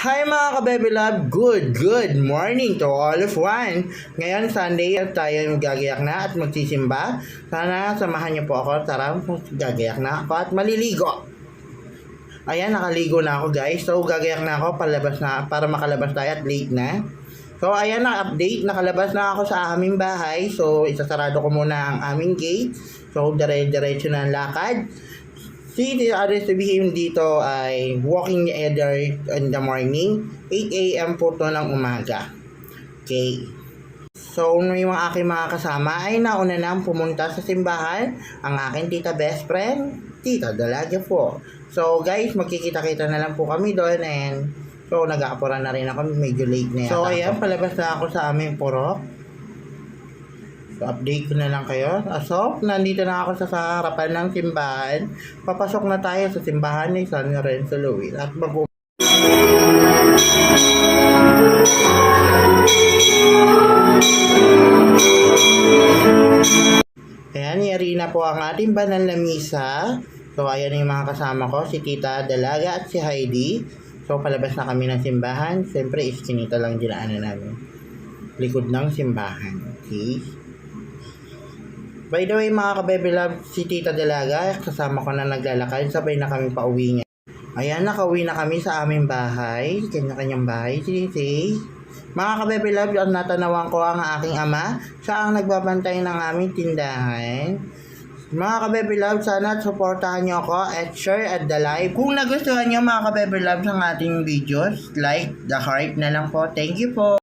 Hi mga ka-Baby Love! Good morning to all of one! Ngayon Sunday at tayo gagayak na at magsisimba. Sana samahan niyo po ako. Tara, gagayak na ako at maliligo. Ayan, nakaligo na ako guys. So gagayak na ako palabas na para makalabas tayo at late na. So ayan, na-update. Nakalabas na ako sa aming bahay. So isasarado ko muna ang aming gate. So dire-diretso na ang lakad. Si Aris sabihin dito ay walking either in the morning, 8 a.m. po to ng umaga. Okay. So, yung aking mga kasama ay nauna nang pumunta sa simbahan. Ang aking tita best friend, Tita Dalaga po. So, guys, magkikita-kita na lang po kami doon and so, nag-aapuran na rin ako. Medyo late na yata. So, ayan, palabas na ako sa aming purok. So, update ko na lang kayo. So, nandito na ako sa harapan ng simbahan. Papasok na tayo sa simbahan ni San Lorenzo Luis. At ayan, yari na po ang ating banal na misa. So, ayan yung mga kasama ko. Si Tita Dalaga at si Heidi. So, palabas na kami ng simbahan. Siyempre, iskinita lang dinaanan namin. Likod ng simbahan. Okay. By the way mga ka-Baby Love, si Tita Dalaga, kasama ko na naglalakad, sabay na kami pauwi niya. Ayan, nakauwi na kami sa aming bahay, kanya-kanyang bahay, sisi. Mga ka-Baby Love, ang natanawan ko ang aking ama, siya ang nagbabantay ng aming tindahan. Mga ka-Baby Love, sana supportahan nyo ako at share at the like. Kung nagustuhan nyo mga ka-Baby Love ng ating videos, like the heart na lang po. Thank you po.